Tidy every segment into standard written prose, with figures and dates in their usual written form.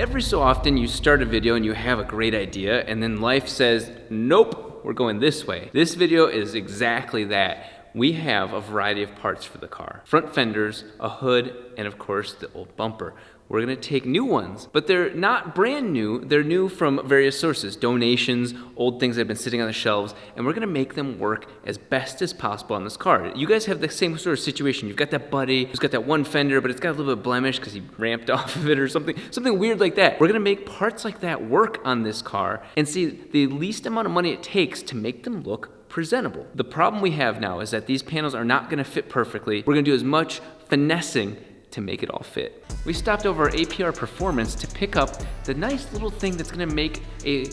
Every so often you start a video and you have a great idea and then life says, nope, we're going this way. This video is exactly that. We have a variety of parts for the car. Front fenders, a hood, and of course the old bumper. We're gonna take new ones, but they're not brand new. They're new from various sources, donations, old things that have been sitting on the shelves, and we're gonna make them work as best as possible on this car. You guys have the same sort of situation. You've got that buddy who's got that one fender, but it's got a little bit of blemish because he ramped off of it or something weird like that. We're gonna make parts like that work on this car and see the least amount of money it takes to make them look presentable. The problem we have now is that these panels are not gonna fit perfectly. We're gonna do as much finessing to make it all fit. We stopped over at APR Performance to pick up the nice little thing that's gonna make a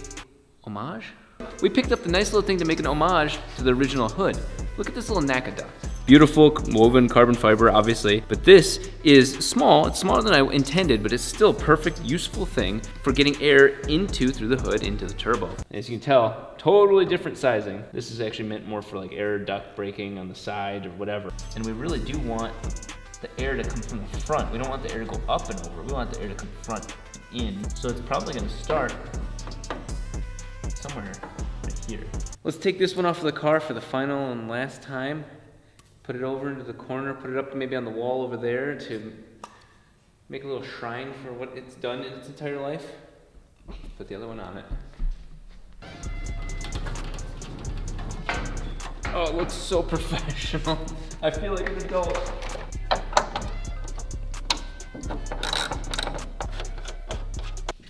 homage? We picked up the nice little thing to make an homage to the original hood. Look at this little NACA duct. Beautiful woven carbon fiber, obviously, but this is small. It's smaller than I intended, but it's still a perfect, useful thing for getting air through the hood, into the turbo. As you can tell, totally different sizing. This is actually meant more for like air duct braking on the side or whatever. And we really do want the air to come from the front. We don't want the air to go up and over. We want the air to come front and in. So it's probably gonna start somewhere right here. Let's take this one off of the car for the final and last time. Put it over into the corner, put it up maybe on the wall over there to make a little shrine for what it's done in its entire life. Put the other one on it. Oh, it looks so professional. I feel like an adult.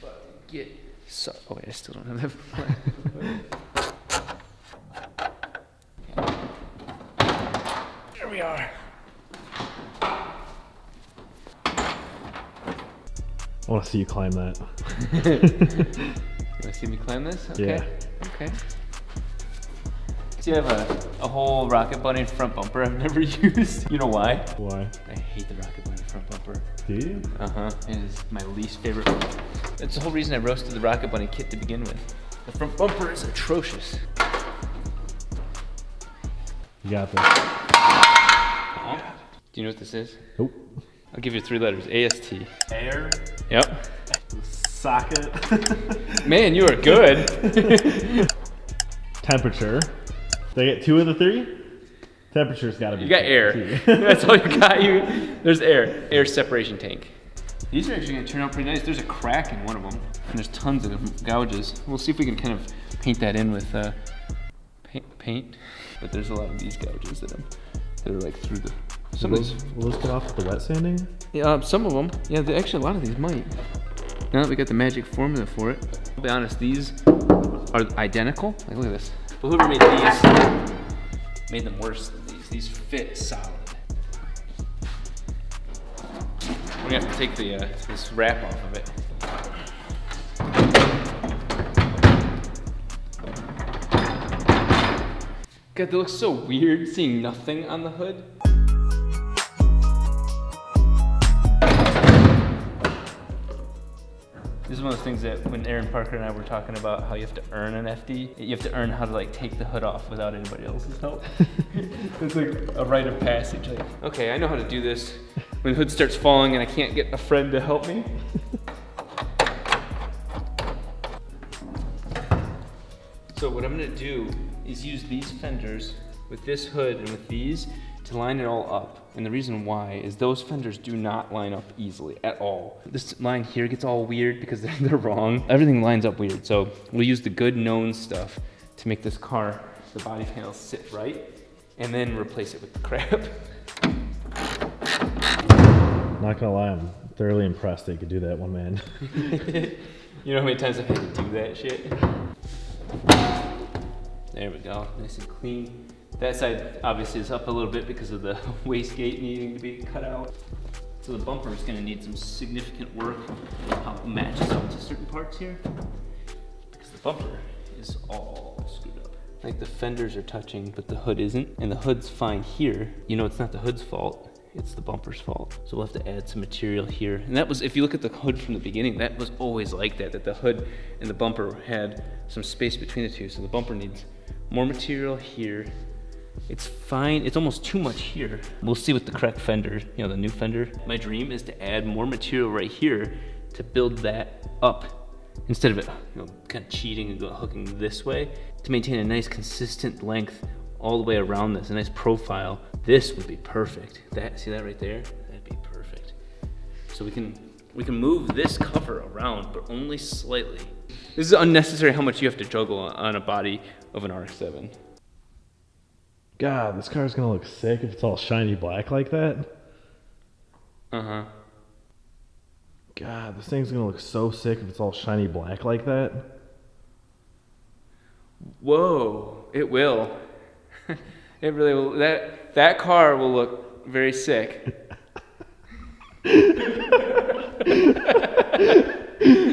But get so, oh wait, I still don't have that. There we are. I want to see you climb that. You want to see me climb this? Okay. Yeah. Okay. So you have a whole Rocket Bunny front bumper I've never used. You know why? Why? I hate the Rocket Bunny front bumper. Do you? Uh-huh. It is my least favorite one. That's the whole reason I roasted the Rocket Bunny kit to begin with. The front bumper is atrocious. You got this. Do you know what this is? Nope. I'll give you 3 letters. AST. Air. Yep. Socket. Man, you are good. Temperature. Did I get 2 of the 3? Temperature's gotta be. You got air. That's all you got. There's air. Air separation tank. These are actually gonna turn out pretty nice. There's a crack in one of them, and there's tons of gouges. We'll see if we can kind of paint that in with paint. But there's a lot of these gouges that are like through the. Will those get off with the wet sanding? Yeah, some of them. Yeah, actually a lot of these might. Now that we got the magic formula for it. I'll be honest, these are identical. Like, look at this. But whoever made these made them worse than these. These fit solid. We're gonna have to take this wrap off of it. God, that looks so weird seeing nothing on the hood. This is one of those things that when Aaron Parker and I were talking about how you have to earn an FD, you have to earn how to like take the hood off without anybody else's help. It's like a rite of passage. Like, okay, I know how to do this. When the hood starts falling and I can't get a friend to help me. So what I'm gonna do is use these fenders with this hood and with these to line it all up. And the reason why is those fenders do not line up easily at all. This line here gets all weird because they're wrong. Everything lines up weird. So we'll use the good known stuff to make this car, the body panels sit right, and then replace it with the crap. Not gonna lie, I'm thoroughly impressed that you could do that one man. You know how many times I've had to do that shit? There we go, nice and clean. That side obviously is up a little bit because of the wastegate needing to be cut out. So the bumper is gonna need some significant work how it matches up to certain parts here. Because the bumper is all screwed up. Like the fenders are touching, but the hood isn't. And the hood's fine here. You know, it's not the hood's fault, it's the bumper's fault. So we'll have to add some material here. And that was, if you look at the hood from the beginning, that was always like that the hood and the bumper had some space between the two. So the bumper needs more material here. It's fine, it's almost too much here. We'll see with the correct fender, you know, the new fender. My dream is to add more material right here to build that up instead of it, kind of cheating and hooking this way, to maintain a nice consistent length all the way around this, a nice profile. This would be perfect. See that right there? That'd be perfect. So we can move this cover around, but only slightly. This is unnecessary how much you have to juggle on a body of an RX-7. God, this car's gonna look sick if it's all shiny black like that. Uh-huh. God, this thing's gonna look so sick if it's all shiny black like that. Whoa, it will. It really will. That car will look very sick.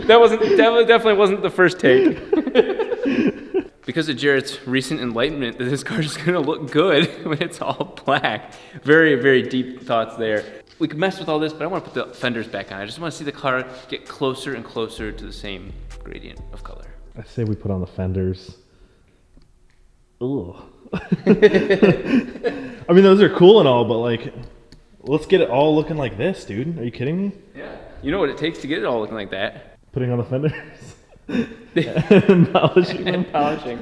That definitely wasn't the first take. Because of Jarrett's recent enlightenment that this car is gonna look good when it's all black. Very, very deep thoughts there. We could mess with all this, but I want to put the fenders back on. I just want to see the car get closer and closer to the same gradient of color. I say we put on the fenders. Ugh. I mean, those are cool and all, but like, let's get it all looking like this, dude. Are you kidding me? Yeah. You know what it takes to get it all looking like that? Putting on the fenders. And polishing them. And polishing.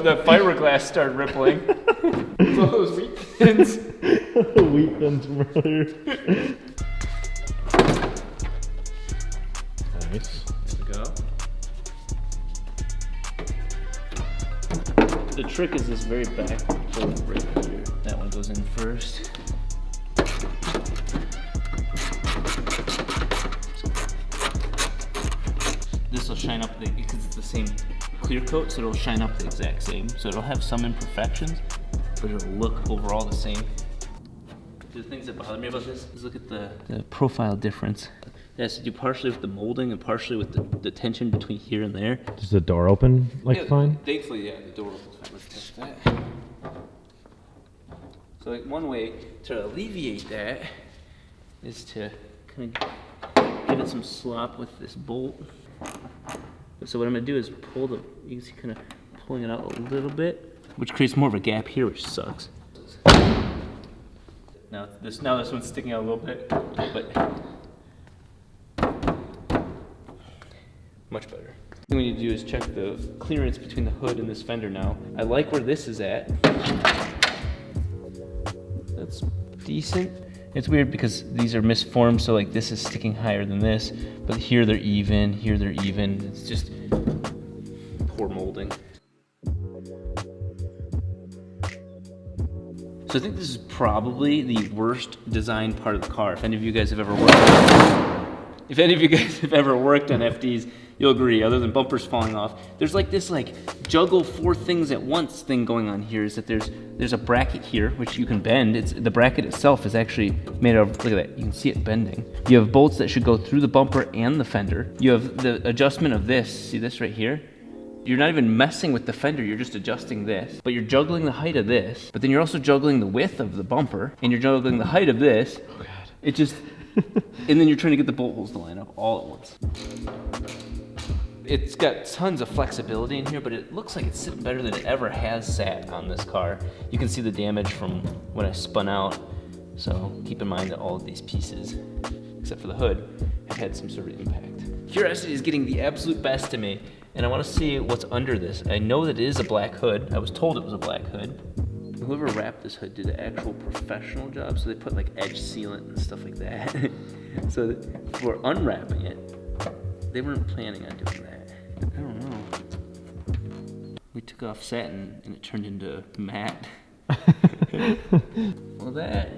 The fiberglass started rippling. All those wheat thins. Wheat thins from earlier. Nice. There we go. The trick is this very back bolt right here. That one goes in first. This will shine up because it's the same clear coat, so it'll shine up the exact same. So it'll have some imperfections, but it'll look overall the same. The things that bother me about this is look at the profile difference. It has to do partially with the molding and partially with the tension between here and there. Does the door open fine? Thankfully, yeah, the door opens fine. Let's test that. So like one way to alleviate that is to kind of give it some slop with this bolt. So what I'm gonna do is pull you can see kind of pulling it out a little bit, which creates more of a gap here, which sucks. Now this one's sticking out a little bit, but much better. What we need to do is check the clearance between the hood and this fender now. I like where this is at. That's decent. It's weird because these are misformed, so like this is sticking higher than this, but here they're even, here they're even. It's just poor molding. So I think this is probably the worst design part of the car. If any of you guys have ever worked on FDs, you'll agree, other than bumpers falling off. There's like this juggle four things at once thing going on here, is that there's a bracket here, which you can bend. The bracket itself is actually made out of, look at that, you can see it bending. You have bolts that should go through the bumper and the fender. You have the adjustment of this, see this right here? You're not even messing with the fender, you're just adjusting this. But you're juggling the height of this, but then you're also juggling the width of the bumper, and you're juggling the height of this. Oh God. It just, and then you're trying to get the bolt holes to line up all at once. It's got tons of flexibility in here, but it looks like it's sitting better than it ever has sat on this car. You can see the damage from when I spun out, so keep in mind that all of these pieces, except for the hood, have had some sort of impact. Curiosity is getting the absolute best of me, and I want to see what's under this. I know that it is a black hood. I was told it was a black hood. Whoever wrapped this hood did an actual professional job, so they put like edge sealant and stuff like that. So that for unwrapping it, they weren't planning on doing that. I don't know. We took off satin and it turned into matte. Well, that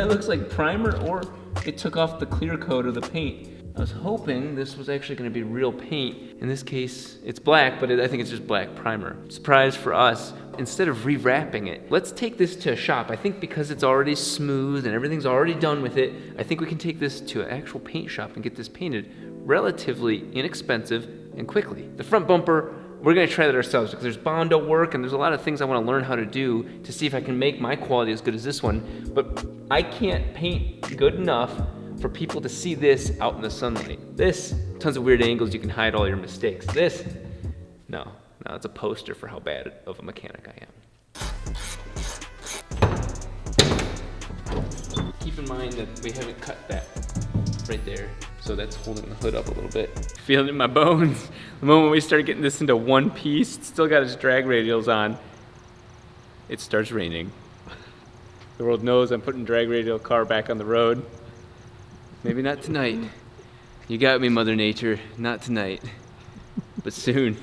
looks like primer, or it took off the clear coat of the paint. I was hoping this was actually going to be real paint. In this case, it's black, but I think it's just black primer. Surprise for us, instead of rewrapping it, let's take this to a shop. I think because it's already smooth and everything's already done with it, I think we can take this to an actual paint shop and get this painted relatively inexpensive and quickly. The front bumper, we're going to try that ourselves because there's Bondo work and there's a lot of things I want to learn how to do to see if I can make my quality as good as this one. But I can't paint good enough for people to see this out in the sunlight. This, tons of weird angles, you can hide all your mistakes. This, no, it's a poster for how bad of a mechanic I am. Keep in mind that we haven't cut that right there, so that's holding the hood up a little bit. Feeling it in my bones. The moment we start getting this into one piece, it's still got its drag radials on, it starts raining. The world knows I'm putting drag radial car back on the road. Maybe not tonight. You got me, Mother Nature. Not tonight, but soon.